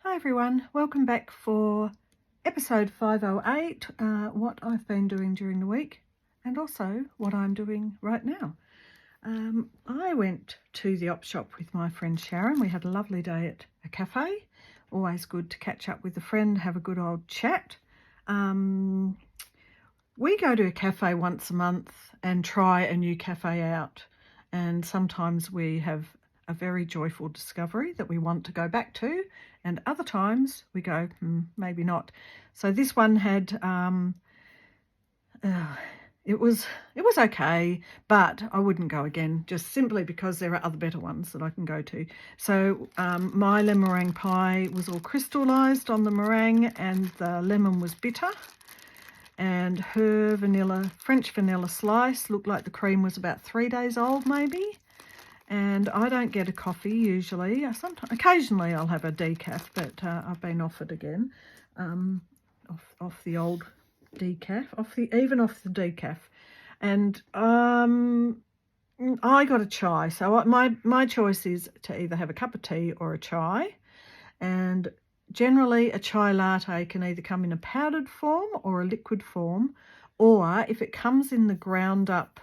Hi everyone, welcome back for episode 508, what I've been doing during the week and also what I'm doing right now. I went to the op shop with my friend Sharon. We had a lovely day at a cafe. Always good to catch up with a friend, have a good old chat. We go to a cafe once a month and try a new cafe out, and sometimes we have a very joyful discovery that we want to go back to, and other times we go, maybe not. So this one had, it was okay, but I wouldn't go again, just simply because there are other better ones that I can go to. So my lemon meringue pie was all crystallized on the meringue, and the lemon was bitter. And her French vanilla slice looked like the cream was about 3 days old maybe. And I don't get a coffee usually. Occasionally I'll have a decaf, but I've been offered again, off the old decaf, even off the decaf. And I got a chai. So my choice is to either have a cup of tea or a chai. And generally, a chai latte can either come in a powdered form or a liquid form, or if it comes in the ground up,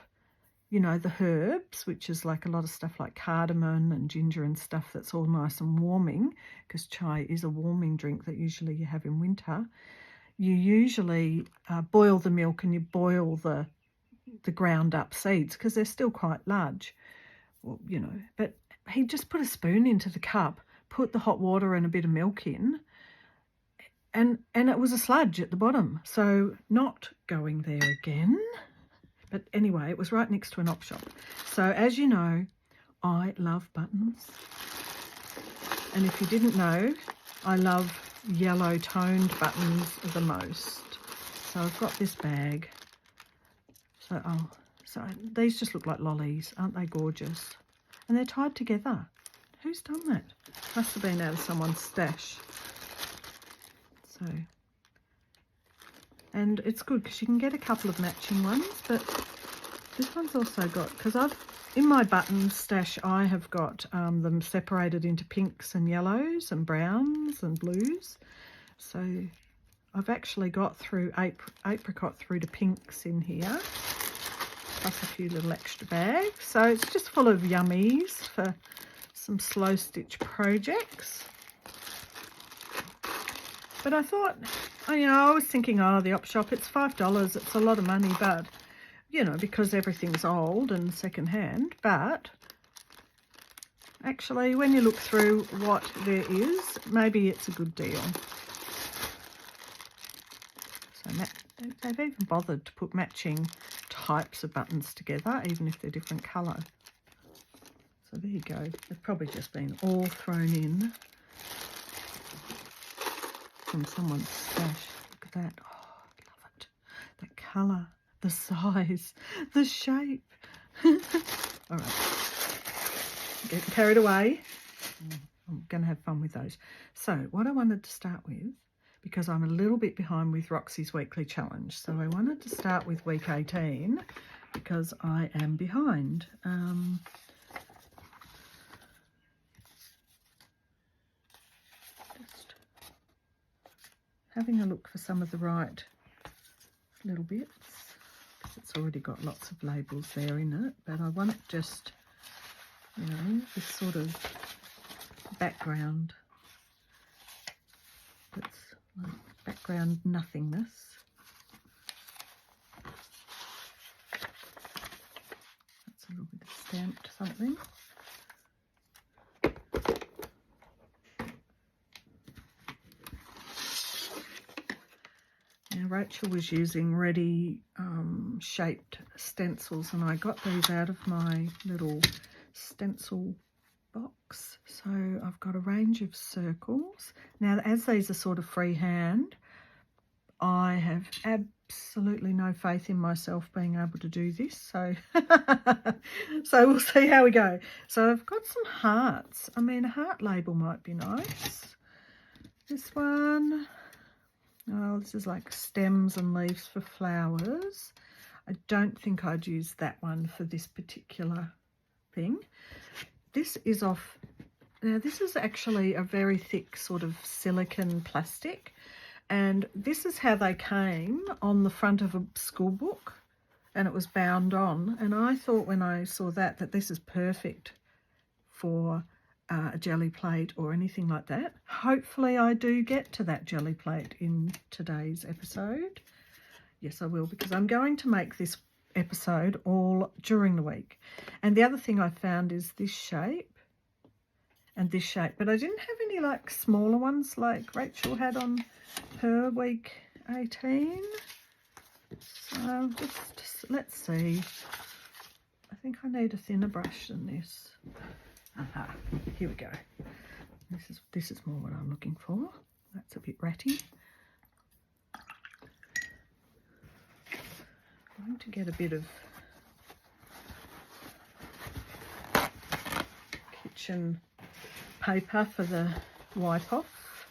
the herbs, which is like a lot of stuff like cardamom and ginger and stuff that's all nice and warming, because chai is a warming drink that usually you have in winter. You usually boil the milk and you boil the ground up seeds because they're still quite large, but he just put a spoon into the cup, put the hot water and a bit of milk in, and it was a sludge at the bottom. So not going there again. But anyway, it was right next to an op shop. So as you know, I love buttons. And if you didn't know, I love yellow toned buttons the most. So I've got this bag. So these just look like lollies. Aren't they gorgeous? And they're tied together. Who's done that? Must have been out of someone's stash. So, and it's good because you can get a couple of matching ones, but this one's also got, because in my button stash, I have got them separated into pinks and yellows and browns and blues. So I've actually got through apricot through to pinks in here, plus a few little extra bags. So it's just full of yummies for some slow stitch projects. But I thought, I was thinking, the op shop, it's $5. It's a lot of money, but, because everything's old and secondhand. But actually, when you look through what there is, maybe it's a good deal. So they've even bothered to put matching types of buttons together, even if they're different colour. So there you go. They've probably just been all thrown in from someone's stash. Look at that. Oh, I love it. The colour, the size, the shape. All right. Getting carried away. I'm going to have fun with those. So what I wanted to start with, because I'm a little bit behind with Roxy's weekly challenge, so I wanted to start with week 18 because I am behind. Having a look for some of the right little bits, because it's already got lots of labels there in it, but I want it just, this sort of background, that's like background nothingness. That's a little bit of stamped something. Rachel was using ready shaped stencils, and I got these out of my little stencil box. So I've got a range of circles. Now, as these are sort of freehand, I have absolutely no faith in myself being able to do this. So, so we'll see how we go. So I've got some hearts. I mean, a heart label might be nice. This one. Oh, this is like stems and leaves for flowers. I don't think I'd use that one for this particular thing. This is off Now this is actually a very thick sort of silicone plastic, and this is how they came on the front of a school book, and it was bound on. And I thought when I saw that this is perfect for a jelly plate or anything like that. Hopefully I do get to that jelly plate in today's episode. Yes, I will, because I'm going to make this episode all during the week. And the other thing I found is this shape and this shape, but I didn't have any like smaller ones like Rachel had on her week 18. So just let's see. I think I need a thinner brush than this. Aha, here we go. This is more what I'm looking for. That's a bit ratty. I'm going to get a bit of kitchen paper for the wipe off.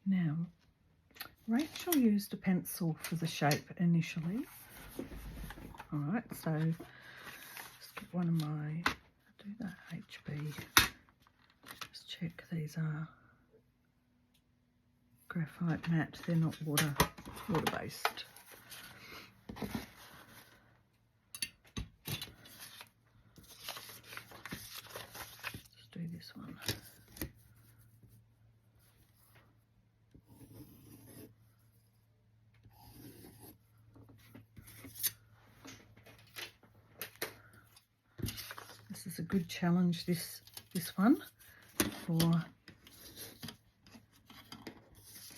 Now, Rachel used a pencil for the shape initially. All right, so let's get one of my, do that HB. Just check these are graphite matte, they're not water-based. Let's do this one. This is a good challenge, this one, for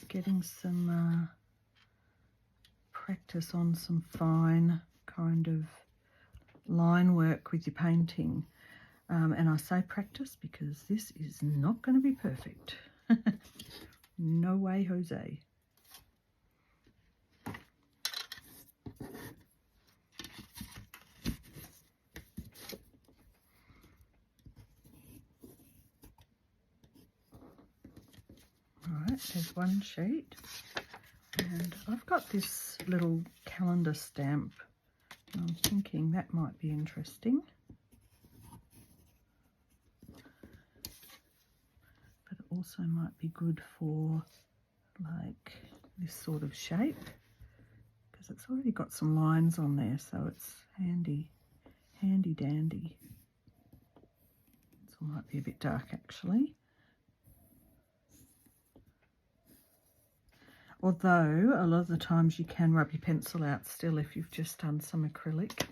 getting some practice on some fine kind of line work with your painting. And I say practice because this is not going to be perfect. No way, Jose. Alright, there's one sheet, and I've got this little calendar stamp. I'm thinking that might be interesting. But it also might be good for like this sort of shape, because it's already got some lines on there, so it's handy dandy. This one might be a bit dark actually. Although a lot of the times you can rub your pencil out still if you've just done some acrylic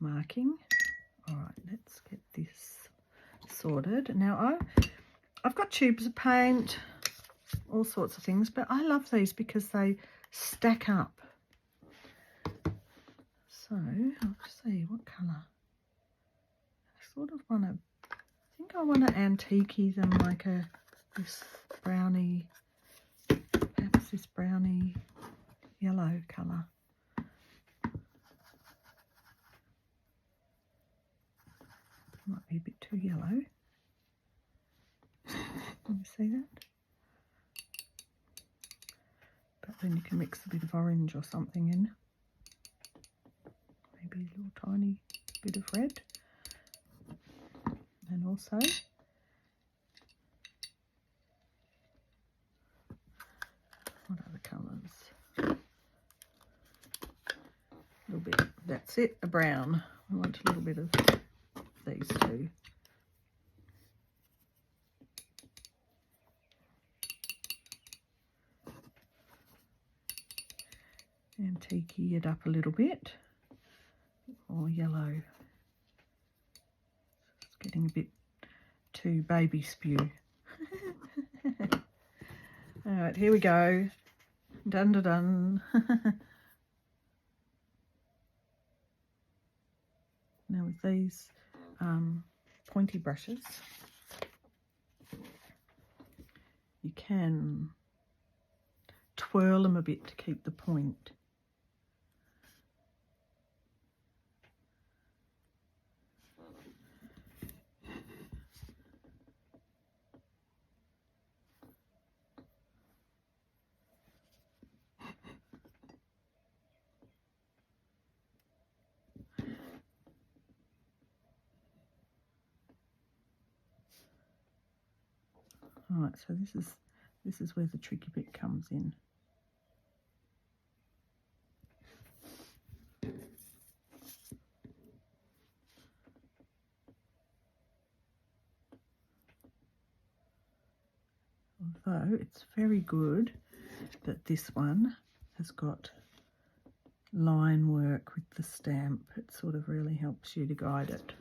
marking. All right, let's get this sorted. Now I've got tubes of paint, all sorts of things, but I love these because they stack up. So I'll see what colour. I sort of want to, I think I want to antique them like this brownie. Perhaps this brownie yellow colour. Might be a bit too yellow. Can you see that? But then you can mix a bit of orange or something in. Maybe a little tiny bit of red. And also what other colours? A little bit, that's it, a brown. I want a little bit of these two. Antique it up a little bit, or yellow. It's getting a bit too baby spew. All right, here we go. Dun dun dun. Now with these pointy brushes, you can twirl them a bit to keep the point. All right, so this is where the tricky bit comes in. Although it's very good that this one has got line work with the stamp. It sort of really helps you to guide it.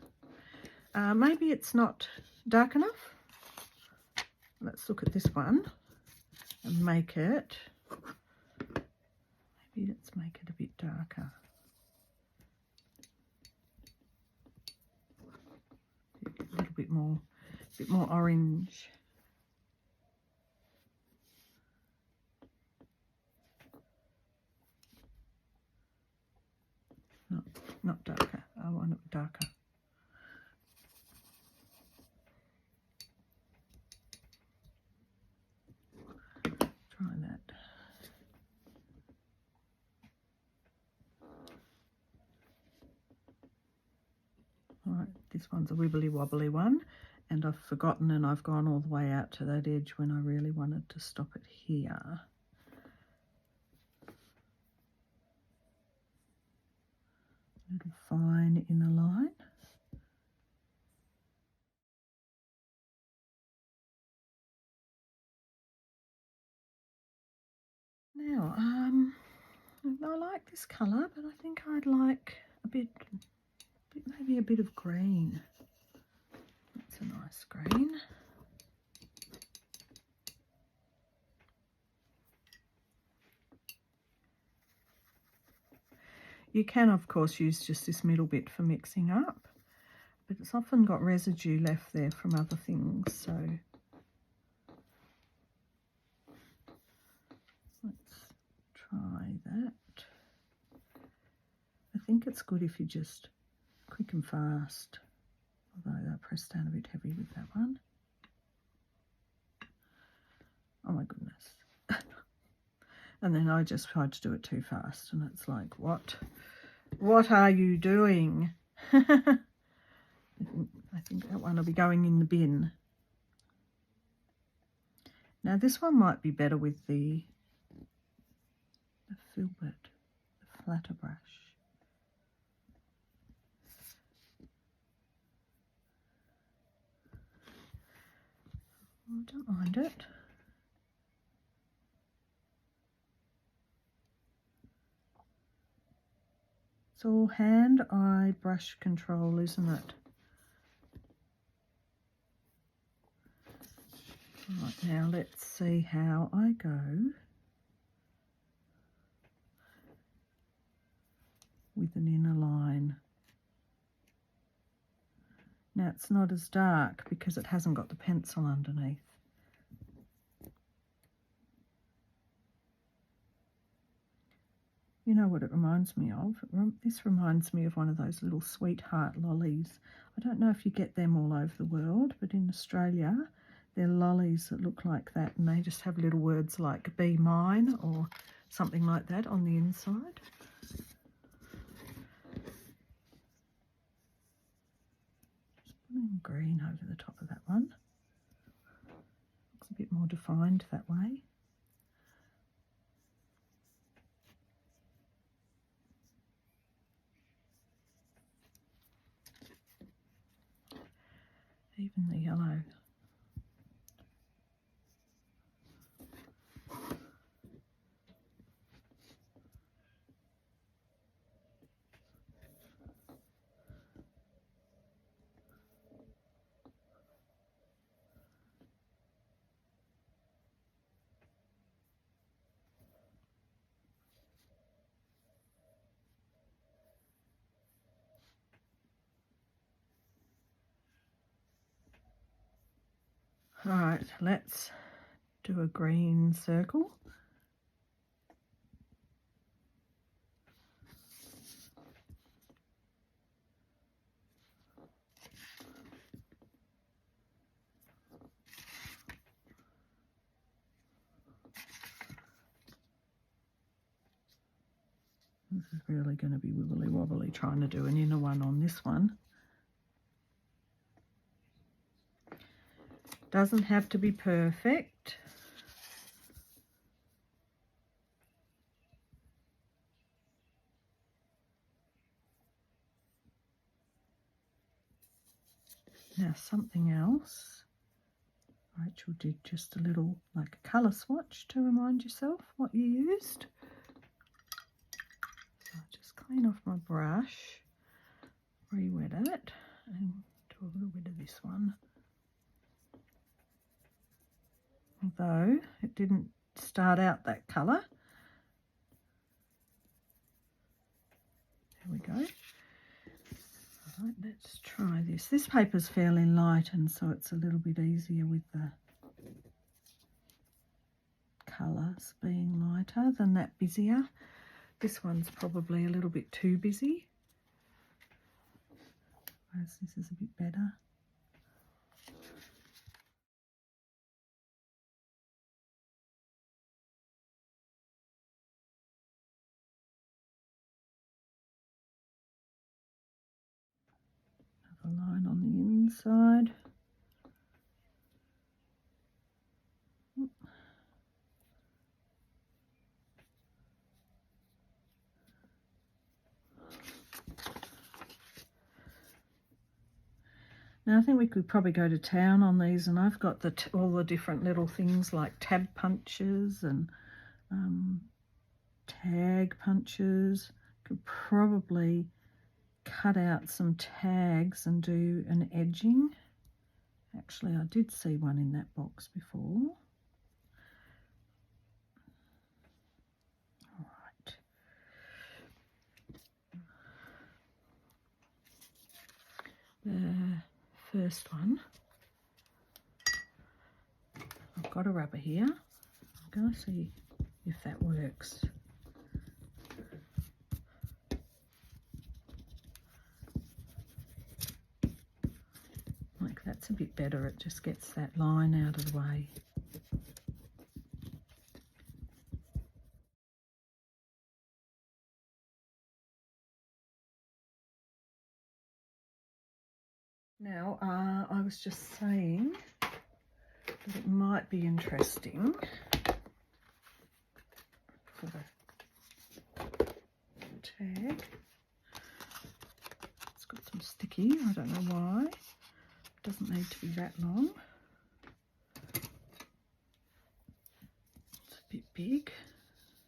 Maybe it's not dark enough. Let's look at this one and make it, maybe let's make it a bit darker. A little bit more orange. No, not darker. I want it darker. Try that. All right, this one's a wibbly wobbly one, and I've forgotten, and I've gone all the way out to that edge when I really wanted to stop it here. Little fine inner line. Now, I like this colour, but I think I'd like maybe a bit of green. That's a nice green. You can, of course, use just this middle bit for mixing up, but it's often got residue left there from other things, so let's try that. I think it's good if you just quick and fast, although I pressed down a bit heavy with that one. Oh my goodness. And then I just tried to do it too fast, and it's like, what are you doing? I think that one will be going in the bin. Now this one might be better with the filbert, the flatter brush. I don't mind it. It's all hand-eye brush control, isn't it? Right, now let's see how I go with an inner line. Now it's not as dark because it hasn't got the pencil underneath. You know what it reminds me of? This reminds me of one of those little sweetheart lollies. I don't know if you get them all over the world, but in Australia, they're lollies that look like that, and they just have little words like "be mine" or something like that on the inside. Just putting green over the top of that one. Looks a bit more defined that way. Even the yellow. All right, let's do a green circle. This is really going to be wibbly wobbly trying to do an inner one on this one. Doesn't have to be perfect. Now something else. Rachel did just a little like a colour swatch to remind yourself what you used. So I'll just clean off my brush, re-wet it, and do a little bit of this one. Although it didn't start out that colour. There we go. Right, let's try this. This paper's fairly light, and so it's a little bit easier with the colours being lighter than that busier. This one's probably a little bit too busy, whereas this is a bit better. Another line on the inside. Now I think we could probably go to town on these, and I've got all the different little things like tab punches and tag punches. Could probably cut out some tags and do an edging. Actually, I did see one in that box before. All right. The first one, I've got a rubber here. I'm going to see if that works. Like that's a bit better, it just gets that line out of the way. Now, I was just saying that it might be interesting for the tag. It's got some sticky, I don't know why. It doesn't need to be that long. It's a bit big.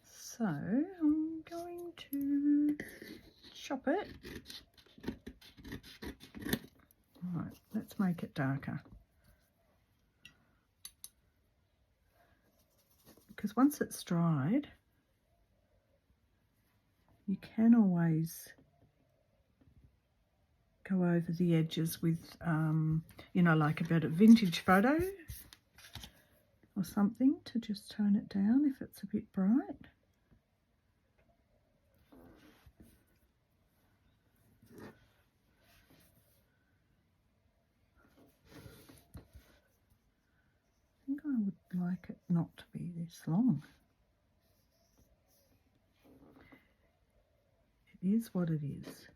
So I'm going to chop it. All right, let's make it darker. Because once it's dried, you can always go over the edges with, you know, like a bit of vintage photo or something to just tone it down if it's a bit bright. I think I would like it not to be this long. It is what it is.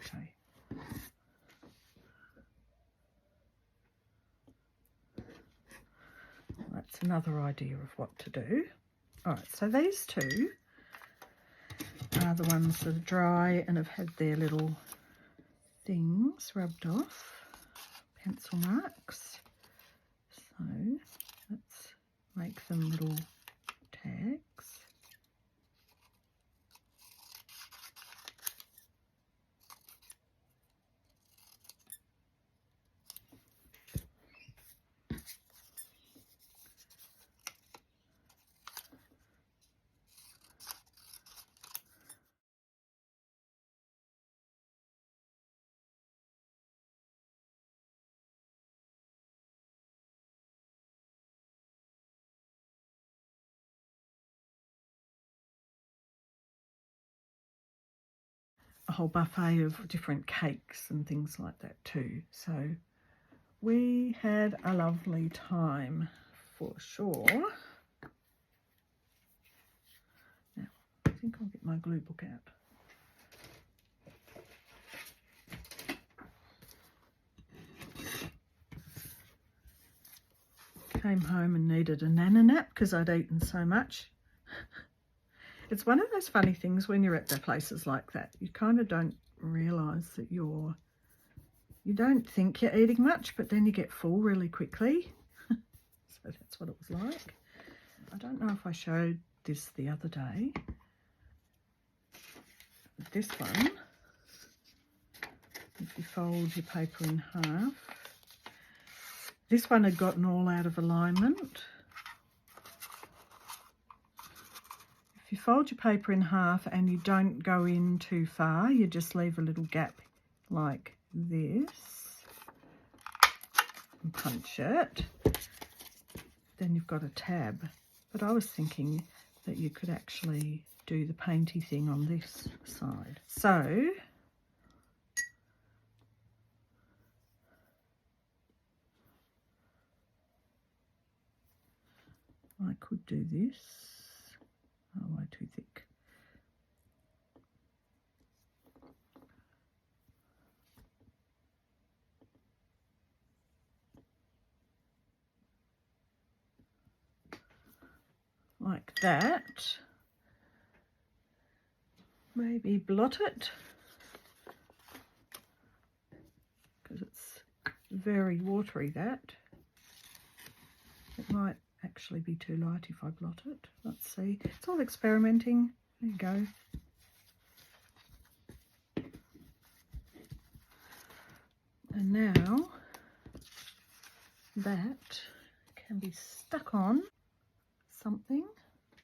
Okay. That's another idea of what to do. All right, so these two are the ones that are dry and have had their little things rubbed off, pencil marks. So let's make them little tags. A whole buffet of different cakes and things like that too. So we had a lovely time for sure. Now, I think I'll get my glue book out. Came home and needed a nana nap because I'd eaten so much. It's one of those funny things when you're at the places like that. You kind of don't realise that you don't think you're eating much, but then you get full really quickly. So that's what it was like. I don't know if I showed this the other day. This one, if you fold your paper in half, this one had gotten all out of alignment. If you fold your paper in half and you don't go in too far, you just leave a little gap like this and punch it, then you've got a tab. But I was thinking that you could actually do the painty thing on this side. So I could do this. Oh, way too thick. Like that. Maybe blot it because it's very watery, that. It might actually be too light if I blot it. Let's see. It's all experimenting. There you go. And now that can be stuck on something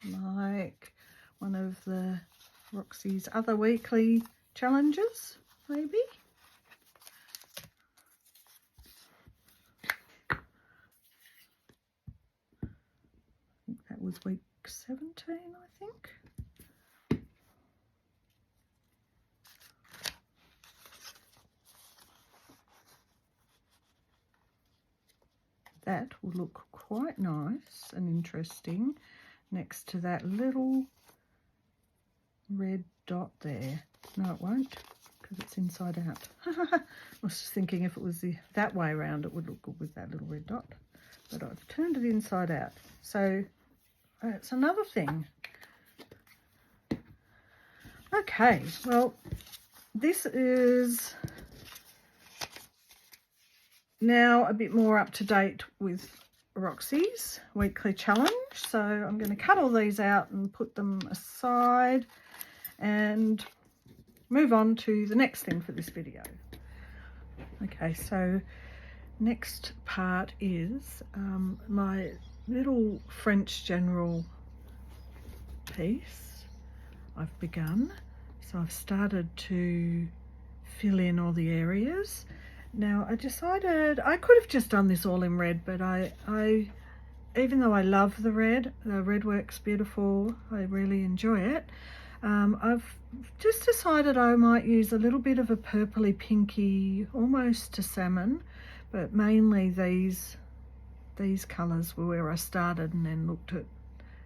like one of the Roxy's other weekly challenges, maybe. I think that was week 17, I think. That will look quite nice and interesting next to that little red dot there. No, it won't, because it's inside out. I was just thinking if it was that way around, it would look good with that little red dot. But I've turned it inside out. So it's another thing. Okay, well, this is now a bit more up to date with Roxy's weekly challenge. So I'm going to cut all these out and put them aside and move on to the next thing for this video. Okay, so next part is my little French general piece I've begun. So I've started to fill in all the areas. Now I decided I could have just done this all in red, but I even though I love the red works beautiful, I really enjoy it. I've just decided I might use a little bit of a purpley pinky, almost to salmon, but mainly these colours were where I started and then looked at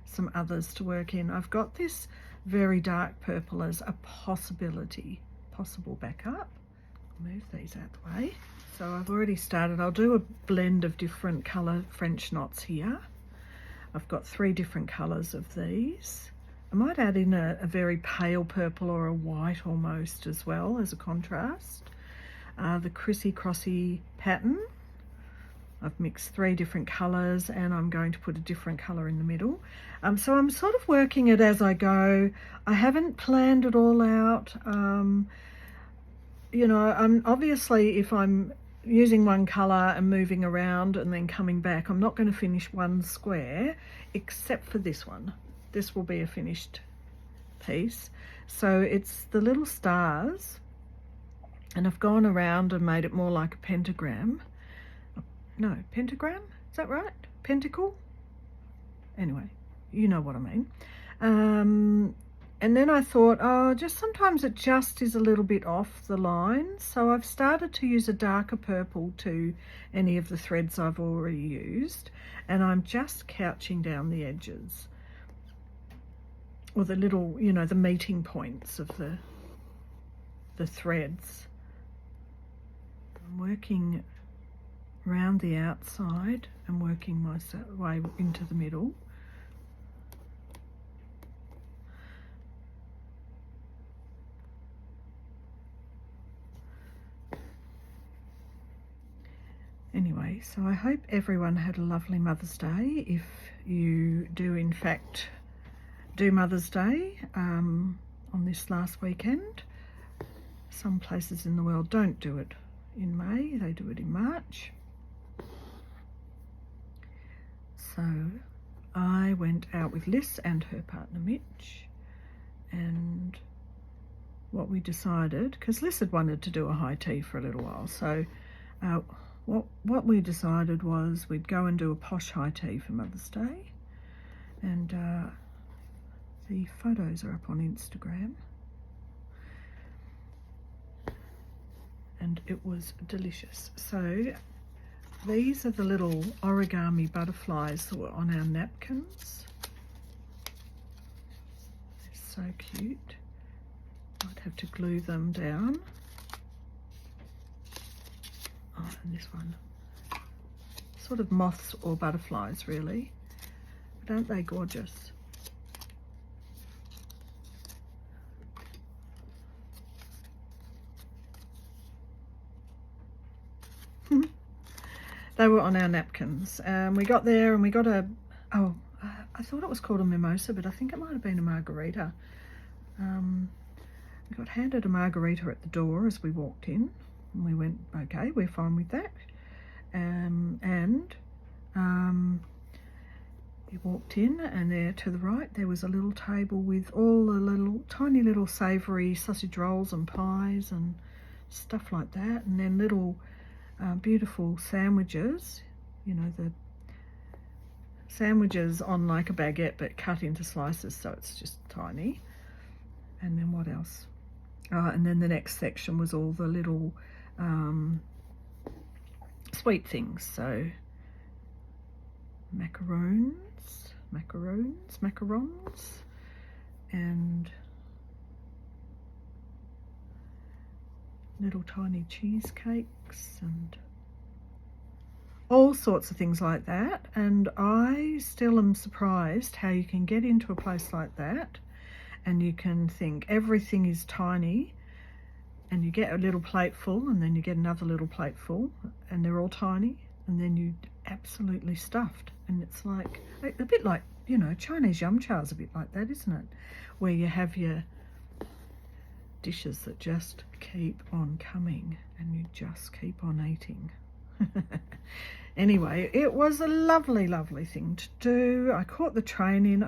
some others to work in. I've got this very dark purple as a possible backup. Move these out the way. So I've already started. I'll do a blend of different colour French knots here. I've got 3 different colours of these. I might add in a very pale purple or a white almost as well as a contrast. The Crissy Crossy pattern. I've mixed 3 different colours and I'm going to put a different colour in the middle. So I'm sort of working it as I go. I haven't planned it all out. You know, I'm obviously, if I'm using one colour and moving around and then coming back, I'm not going to finish one square except for this one. This will be a finished piece. So it's the little stars, and I've gone around and made it more like a pentagram. No, pentagram? Is that right? Pentacle? Anyway, you know what I mean. And then I thought, oh, just sometimes it just is a little bit off the line. So I've started to use a darker purple to any of the threads I've already used. And I'm just couching down the edges, or the little, you know, the meeting points of the threads. I'm working around the outside and working my way into the middle. Anyway, so I hope everyone had a lovely Mother's Day. If you do in fact do Mother's Day on this last weekend. Some places in the world don't do it in May, they do it in March. So I went out with Liz and her partner Mitch, and what we decided, because Liz had wanted to do a high tea for a little while, so what we decided was we'd go and do a posh high tea for Mother's Day, and the photos are up on Instagram, and it was delicious. So these are the little origami butterflies that were on our napkins. They're so cute. I'd have to glue them down. Oh, and this one. Sort of moths or butterflies, really. But aren't they gorgeous? They were on our napkins. We got there and we got I thought it was called a mimosa, but I think it might have been a margarita. We got handed a margarita at the door as we walked in, and we went, okay, we're fine with that. We walked in, and there to the right there was a little table with all the little tiny little savoury sausage rolls and pies and stuff like that, and then little beautiful sandwiches, you know, the sandwiches on like a baguette but cut into slices, so it's just tiny. And then what else? And then the next section was all the little sweet things, so macarons, and little tiny cheesecakes and all sorts of things like that. And I still am surprised how you can get into a place like that and you can think everything is tiny, and you get a little plate full and then you get another little plate full and they're all tiny, and then you absolutely stuffed. And it's like a bit like, you know, Chinese yum cha is a bit like that, isn't it? Where you have your dishes that just keep on coming and you just keep on eating. Anyway, it was a lovely thing to do. I caught the train in.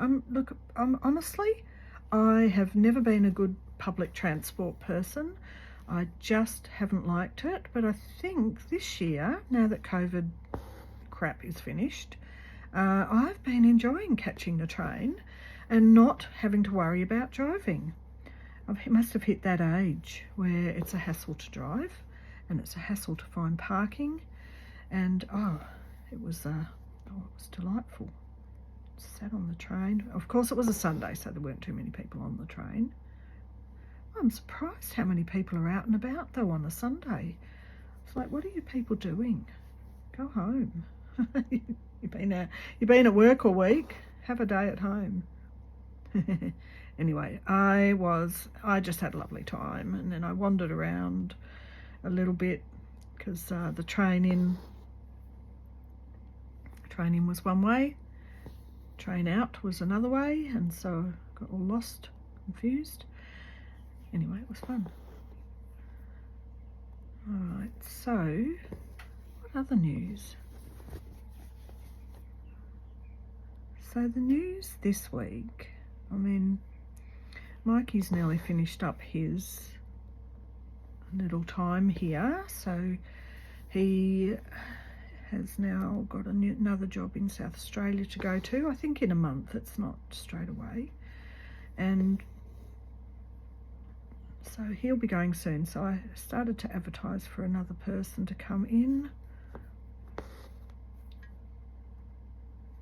I'm honestly, I have never been a good public transport person. I just haven't liked it, but I think this year, now that COVID crap is finished, I've been enjoying catching the train and not having to worry about driving. I must have hit that age where it's a hassle to drive and it's a hassle to find parking, and it was delightful. Sat on the train. Of course it was a Sunday, so there weren't too many people on the train. I'm surprised how many people are out and about though on a Sunday. It's like, what are you people doing? Go home. You've been at work all week. Have a day at home. Anyway, I just had a lovely time, and then I wandered around a little bit because the train in was one way, train out was another way, and so I got all lost, confused. Anyway, it was fun. Alright, so what other news? So the news this week, I mean, Mikey's nearly finished up his little time here, so he has now got another job in South Australia to go to, I think in a month, it's not straight away. And So he'll be going soon. So I started to advertise for another person to come in.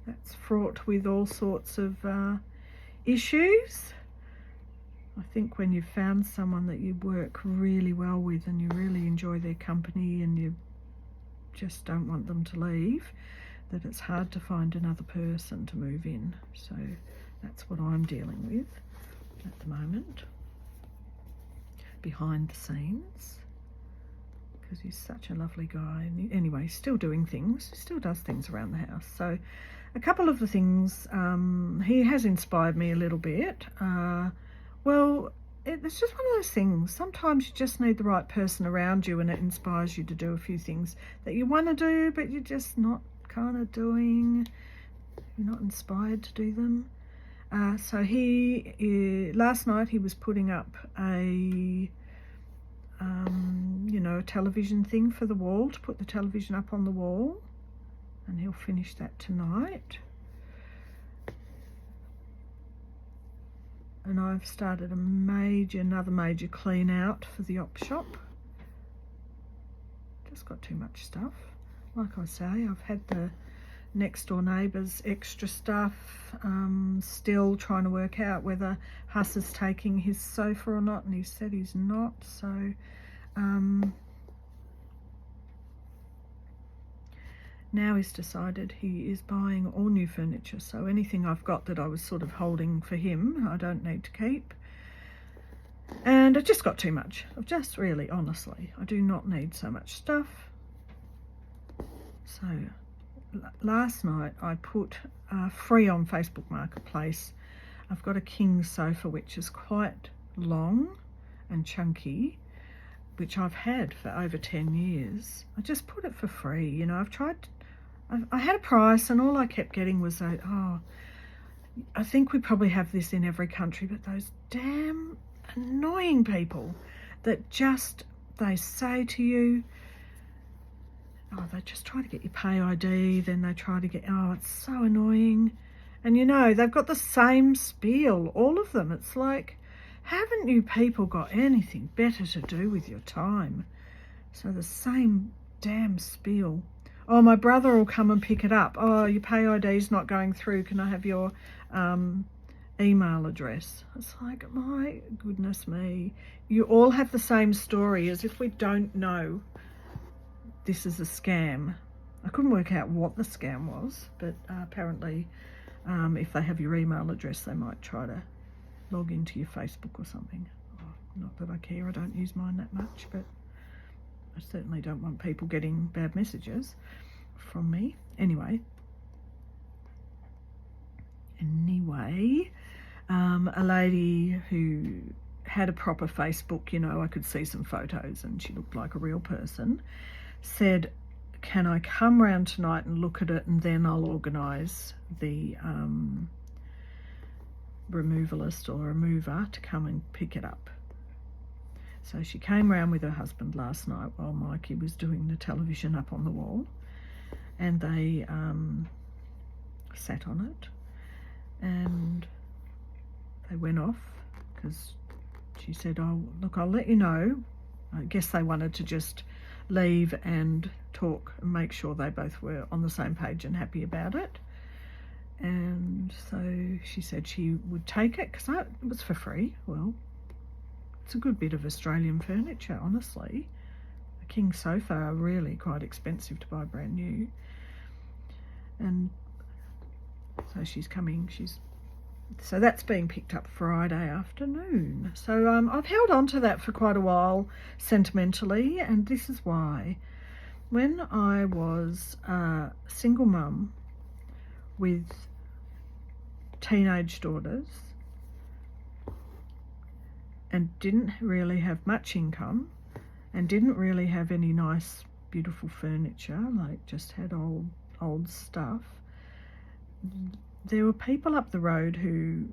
That's fraught with all sorts of issues. I think when you've found someone that you work really well with and you really enjoy their company and you just don't want them to leave, that it's hard to find another person to move in. So that's what I'm dealing with at the moment, behind the scenes, because he's such a lovely guy. And anyway, he's still doing things, still does things around the house. So a couple of the things, he has inspired me a little bit. Well, it's just one of those things. Sometimes you just need the right person around you and it inspires you to do a few things that you want to do, but you're just not kind of doing. You're not inspired to do them. So last night he was putting up a, a television thing for the wall, to put the television up on the wall, and he'll finish that tonight. And I've started another major clean out for the op shop. Just got too much stuff. Like I say, I've had the next door neighbours extra stuff. Still trying to work out whether Huss is taking his sofa or not, and he said he's not. So now he's decided he is buying all new furniture. So anything I've got that I was sort of holding for him, I don't need to keep. And it just got too much. I've just really, honestly, I do not need so much stuff. So last night I put free on Facebook Marketplace. I've got a king sofa which is quite long and chunky, which I've had for over 10 years. I just put it for free. I had a price and all I kept getting was I think we probably have this in every country, but those damn annoying people that they say to you, they just try to get your pay ID, then they try to get, it's so annoying. And they've got the same spiel, all of them. It's like, haven't you people got anything better to do with your time? So the same damn spiel. Oh, my brother will come and pick it up. Oh, your pay ID's not going through. Can I have your email address? It's like, my goodness me. You all have the same story, as if we don't know this is a scam. I couldn't work out what the scam was, but apparently if they have your email address, they might try to log into your Facebook or something. Not that I care, I don't use mine that much, but I certainly don't want people getting bad messages from me. Anyway, a lady who had a proper Facebook, I could see some photos and she looked like a real person, said, can I come round tonight and look at it, and then I'll organise the removalist or a mover to come and pick it up. So she came round with her husband last night while Mikey was doing the television up on the wall, and they sat on it and they went off because she said, look, I'll let you know. I guess they wanted to just leave and talk and make sure they both were on the same page and happy about it. And so she said she would take it because it was for free. Well, it's a good bit of Australian furniture, honestly. A king sofa are really quite expensive to buy brand new. And so she's coming. So that's being picked up Friday afternoon. So I've held on to that for quite a while sentimentally, and this is why. When I was a single mum with teenage daughters and didn't really have much income and didn't really have any nice, beautiful furniture, like just had old stuff, there were people up the road who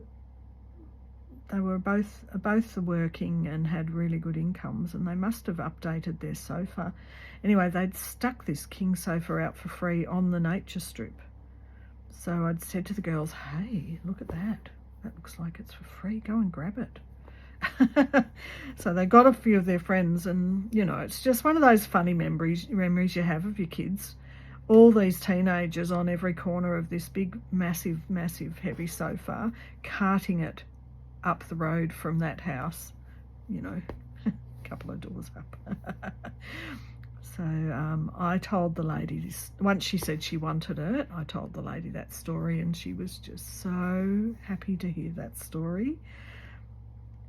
they were both working and had really good incomes, and they must have updated their sofa. Anyway, they'd stuck this king sofa out for free on the nature strip. So I'd said to the girls, hey, look at that. That looks like it's for free. Go and grab it. So they got a few of their friends, and you know, it's just one of those funny memories you have of your kids. All these teenagers on every corner of this big, massive, massive, heavy sofa, carting it up the road from that house, you know, a couple of doors up. So I told the lady this, once she said she wanted it, I told the lady that story, and she was just so happy to hear that story,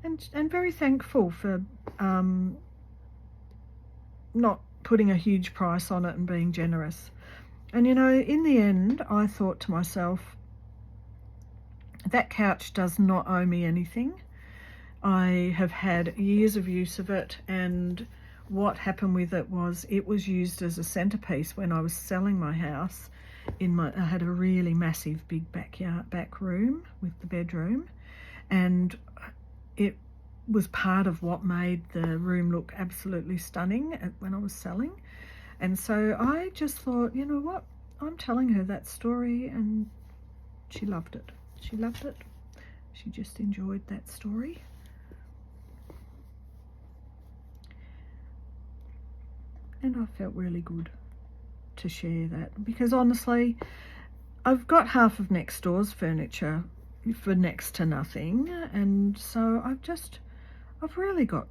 and very thankful for not putting a huge price on it and being generous. And you know, in the end, I thought to myself, that couch does not owe me anything. I have had years of use of it, and what happened with it was used as a centerpiece when I was selling my house. I had a really massive big back room with the bedroom, and it was part of what made the room look absolutely stunning when I was selling. And so I just thought, you know what, I'm telling her that story, and she loved it. She loved it. She just enjoyed that story. And I felt really good to share that, because honestly, I've got half of next door's furniture for next to nothing, and so I've really got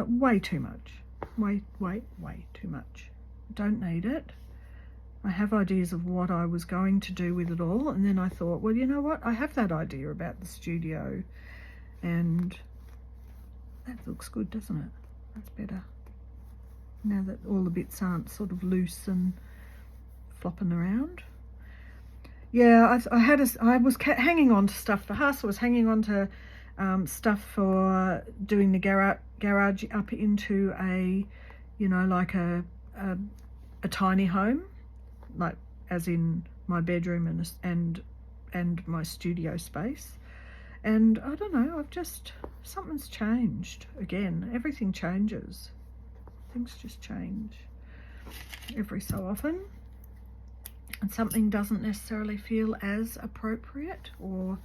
way too much. Way too much. Don't need it. I have ideas of what I was going to do with it all, and then I thought, well, you know what? I have that idea about the studio, and that looks good, doesn't it? That's better. Now that all the bits aren't sort of loose and flopping around. Yeah, I was hanging on to stuff for Huss. I was hanging on to stuff for doing the garage up into a, you know, like a tiny home, like as in my bedroom and my studio space. And I don't know, something's changed again. Everything changes. Things just change every so often, and something doesn't necessarily feel as appropriate, or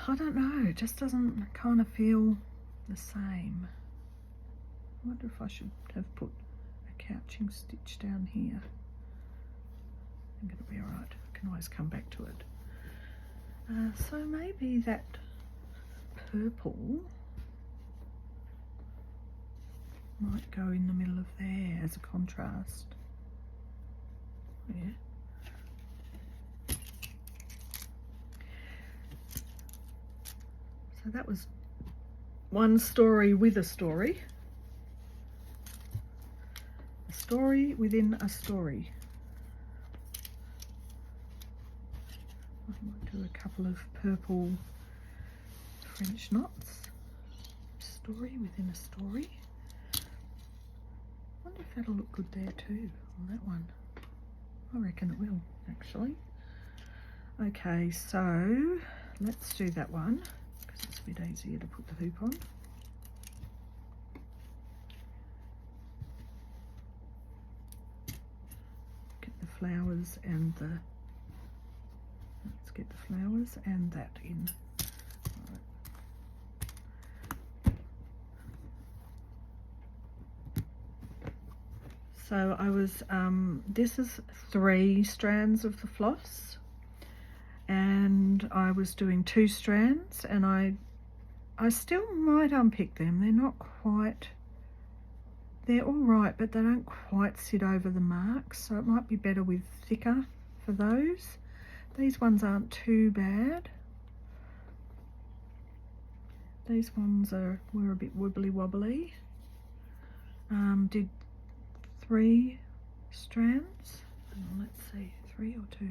I don't know, it just doesn't kind of feel the same. I wonder if I should have put a couching stitch down here. I think it'll be alright. I can always come back to it. So maybe that purple might go in the middle of there as a contrast. Yeah. So that was one story with a story. A story within a story. I might do a couple of purple French knots. Story within a story. I wonder if that'll look good there too, on that one. I reckon it will, actually. Okay, so let's do that one, because it's a bit easier to put the hoop on. Get the flowers and let's get the flowers and that in. So I was, this is 3 strands of the floss, and I was doing 2 strands, and I still might unpick them. They're not quite, they're all right, but they don't quite sit over the marks, so it might be better with thicker for those. These ones aren't too bad. These ones were a bit wibbly wobbly. Did 3 strands. Let's see, 3 or 2?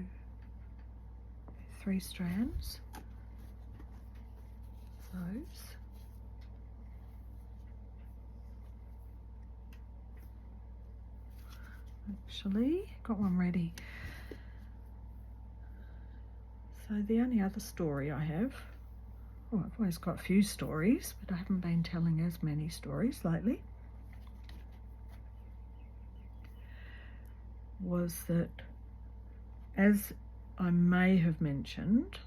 3 strands. Those. Actually, got one ready. So the only other story I have, well, I've always got a few stories, but I haven't been telling as many stories lately, was that, as I may have mentioned,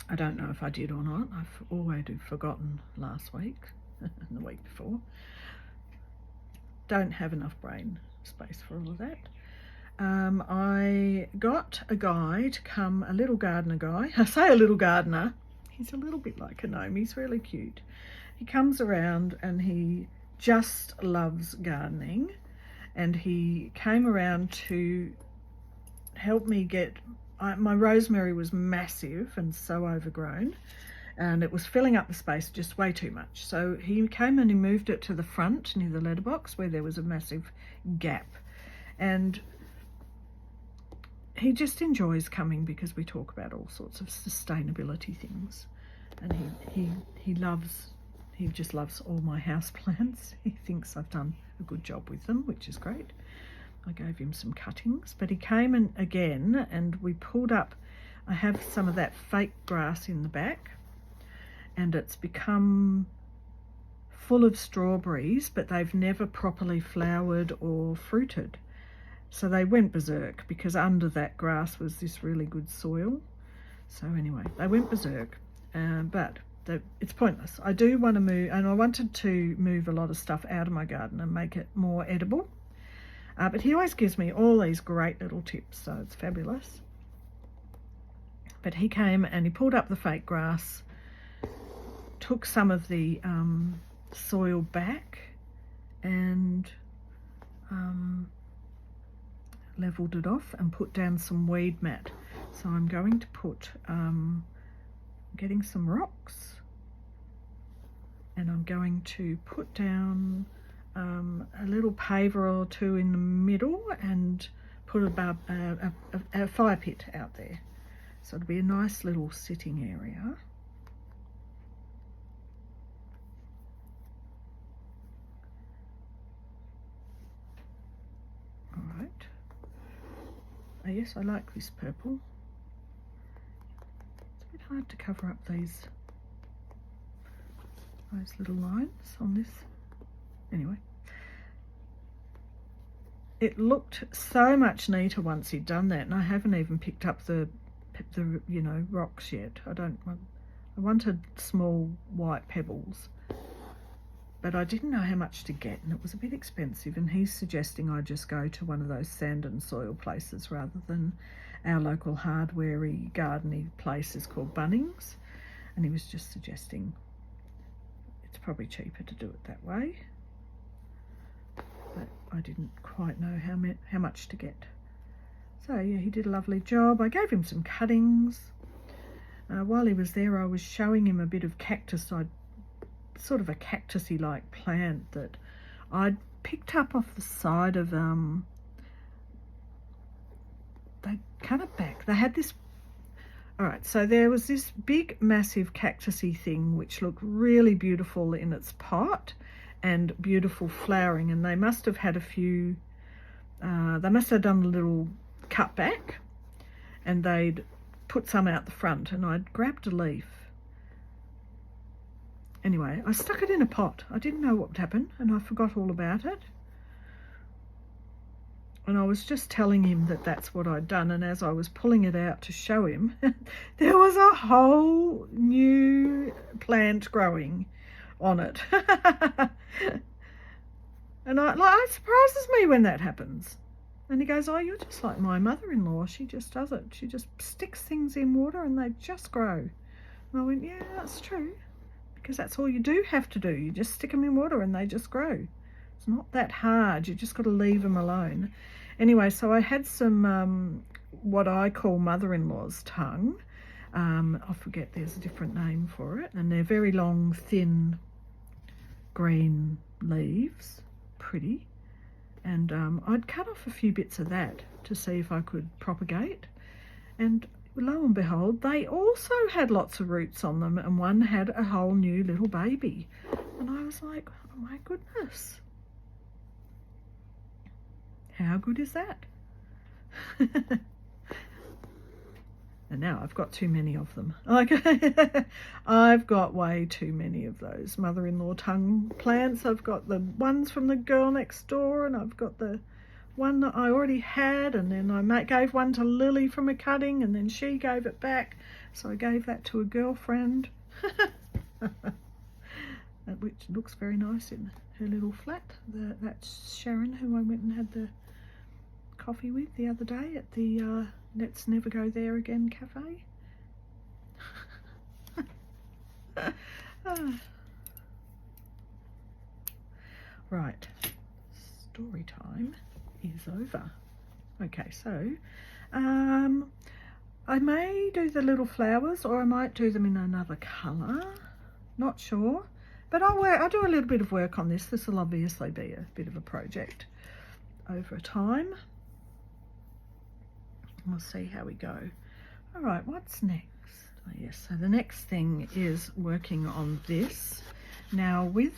I don't know if I did or not. I've already forgotten last week and the week before. Don't have enough brain space for all of that. I got a guy to come, a little gardener guy. I say a little gardener. He's a little bit like a gnome. He's really cute. He comes around and he just loves gardening. And he came around to help me get... my rosemary was massive and so overgrown. And it was filling up the space just way too much. So he came and he moved it to the front near the letterbox where there was a massive gap. And he just enjoys coming because we talk about all sorts of sustainability things. And he just loves all my houseplants. He thinks I've done a good job with them, which is great. I gave him some cuttings, but he came in again and we pulled up. I have some of that fake grass in the back, and it's become full of strawberries, but they've never properly flowered or fruited. So they went berserk because under that grass was this really good soil. So anyway, they went berserk, but it's pointless. I do want to move, and I wanted to move a lot of stuff out of my garden and make it more edible. But he always gives me all these great little tips, so it's fabulous. But he came and he pulled up the fake grass, took some of the soil back and leveled it off and put down some weed mat. So I'm going to put, getting some rocks, and I'm going to put down a little paver or two in the middle and put a fire pit out there. So it'll be a nice little sitting area. All right. Oh yes, I like this purple. It's a bit hard to cover up those little lines on this. Anyway, it looked so much neater once he'd done that, and I haven't even picked up the rocks yet. I wanted small white pebbles, but I didn't know how much to get, and it was a bit expensive, and he's suggesting I just go to one of those sand and soil places rather than our local hardware-y, garden-y places called Bunnings, and he was just suggesting it's probably cheaper to do it that way. But I didn't quite know how much to get. So yeah, he did a lovely job. I gave him some cuttings. While he was there, I was showing him a bit of cactus. Sort of a cactusy like plant that I'd picked up off the side of they cut it back. They had this. All right, so there was this big, massive cactusy thing which looked really beautiful in its pot and beautiful flowering, and they must have had a few, they must have done a little cut back and they'd put some out the front, and I'd grabbed a leaf. Anyway, I stuck it in a pot. I didn't know what would happen and I forgot all about it. And I was just telling him that that's what I'd done, and as I was pulling it out to show him, there was a whole new plant growing on it. And it surprises me when that happens. And he goes, oh, you're just like my mother-in-law. She just does it. She just sticks things in water and they just grow. And I went, yeah, that's true. Because that's all you do have to do. You just stick them in water and they just grow. It's not that hard. You just got to leave them alone. Anyway, so I had some what I call mother-in-law's tongue. I forget, there's a different name for it. And they're very long, thin, green leaves. Pretty. And I'd cut off a few bits of that to see if I could propagate. And lo and behold, they also had lots of roots on them, and one had a whole new little baby. And I was like, oh my goodness. How good is that? And now I've got too many of them. Like, I've got way too many of those mother-in-law tongue plants. I've got the ones from the girl next door, and I've got the one that I already had, and then I gave one to Lily from a cutting, and then she gave it back. So I gave that to a girlfriend, which looks very nice in her little flat. That's Sharon, who I went and had the coffee with the other day at the Let's Never Go There Again cafe. Right, story time is over. Okay, so I may do the little flowers, or I might do them in another colour, not sure, but I'll do a little bit of work on this. This will obviously be a bit of a project over time. We'll see how we go. All right, what's next? Oh, yes, so the next thing is working on this. Now with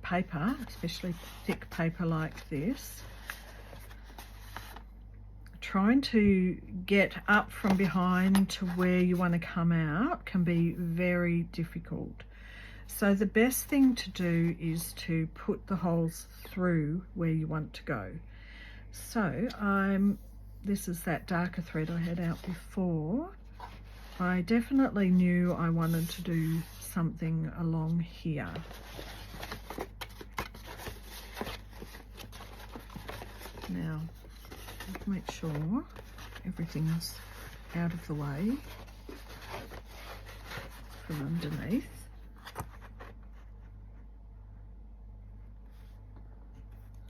paper, especially thick paper like this, trying to get up from behind to where you want to come out can be very difficult. So the best thing to do is to put the holes through where you want to go. So this is that darker thread I had out before. I definitely knew I wanted to do something along here. Now, make sure everything's out of the way from underneath.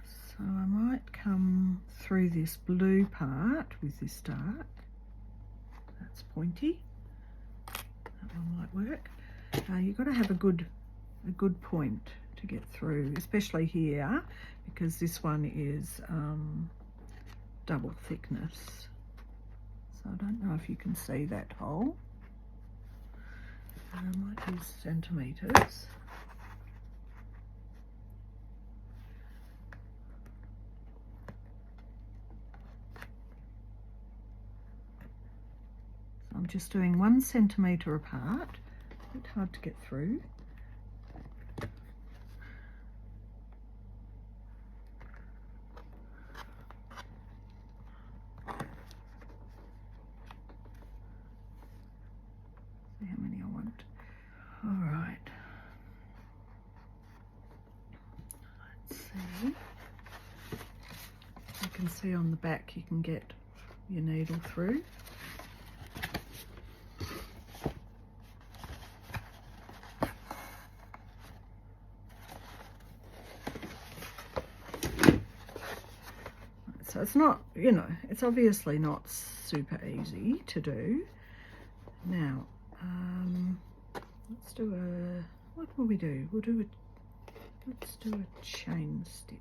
So I might come through this blue part with this dark. That's pointy. That one might work. You've got to have a good point to get through, especially here, because this one is double thickness. So I don't know if you can see that hole. I might use centimetres. So I'm just doing 1 centimetre apart. A bit hard to get through. See how many I want. All right. Let's see. You can see on the back you can get your needle through. So it's not, you know, it's obviously not super easy to do. Now, let's do what will we do? Let's do a chain stitch.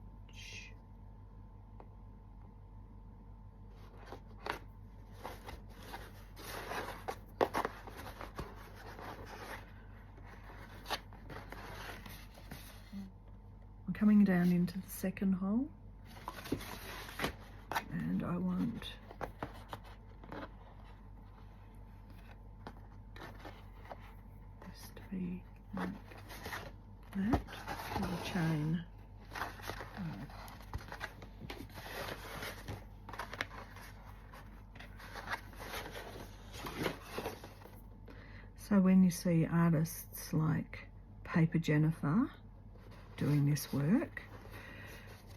I'm coming down into the second hole, and I want this to be like that for the chain. So when you see artists like Paper Jennifer doing this work,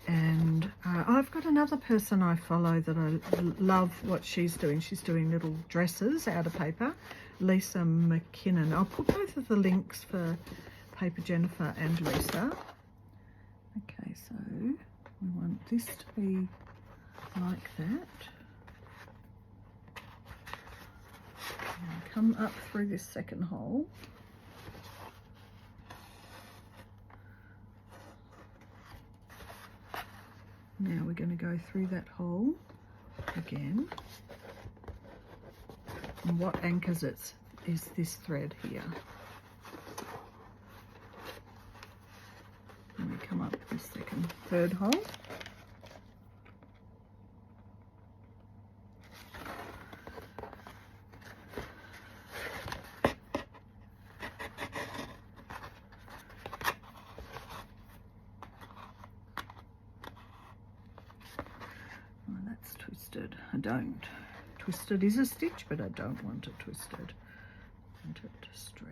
and I've got another person I follow that I love what she's doing. She's doing little dresses out of paper, Lisa Mattock. I'll put both of the links for Paper Jennifer and Lisa. Okay, so we want this to be like that. And come up through this second hole. Now we're going to go through that hole again, and what anchors it is this thread here. And we come up this third hole. I don't twisted is a stitch, but I don't want it twisted. I want it straight.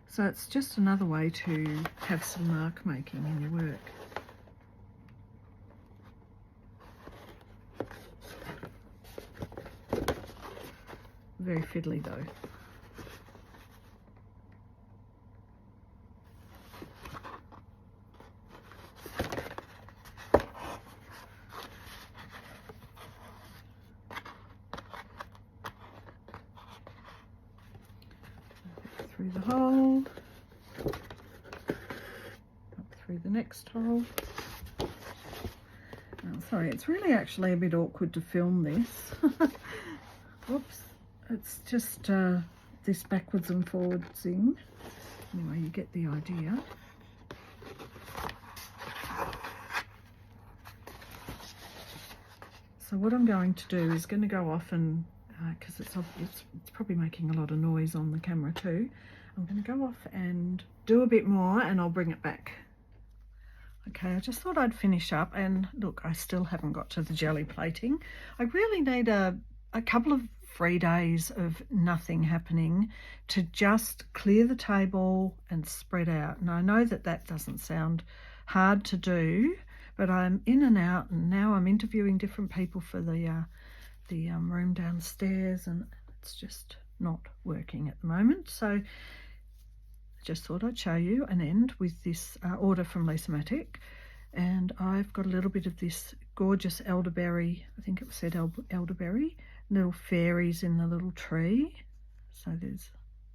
So it's just another way to have some mark making in your work. Very fiddly though. Through the hole, up through the next hole. Oh, sorry, it's really actually a bit awkward to film this. Whoops, it's just this backwards and forwards thing. Anyway, you get the idea. So what I'm going to do is going to go off and because it's probably making a lot of noise on the camera too. I'm going to go off and do a bit more and I'll bring it back. Okay, I just thought I'd finish up, and look, I still haven't got to the jelly plating. I really need a couple of free days of nothing happening to just clear the table and spread out. And I know that that doesn't sound hard to do, but I'm in and out, and now I'm interviewing different people for the room downstairs, and it's just not working at the moment. So I just thought I'd show you an end with this order from Lisa Mattock, and I've got a little bit of this gorgeous elderberry, I think it said elderberry, little fairies in the little tree. So there's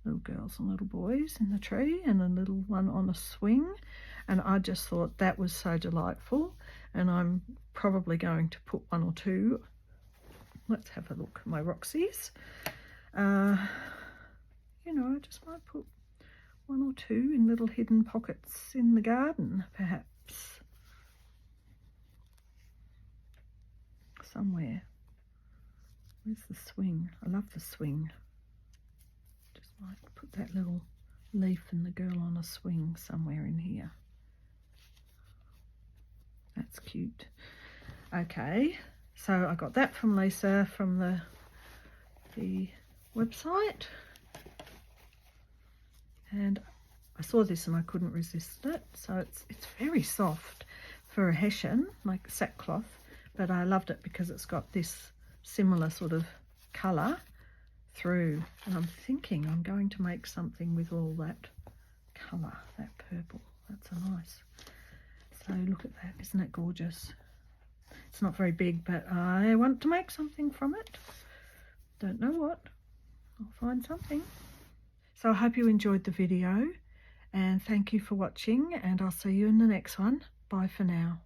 little girls and little boys in the tree and a little one on a swing, and I just thought that was so delightful, and I'm probably going to put one or two. Let's have a look at my Roxy's. You know, I just might put one or two in little hidden pockets in the garden, perhaps. Somewhere. Where's the swing? I love the swing. Just might put that little leaf and the girl on a swing somewhere in here. That's cute. Okay. So I got that from Lisa from the website, and I saw this and I couldn't resist it. So it's very soft for a hessian, like sackcloth, but I loved it because it's got this similar sort of colour through, and I'm thinking I'm going to make something with all that colour, that purple. That's a nice. So look at that, isn't it gorgeous? It's not very big, but I want to make something from it. Don't know what. I'll find something. So I hope you enjoyed the video, and thank you for watching, and I'll see you in the next one. Bye for now.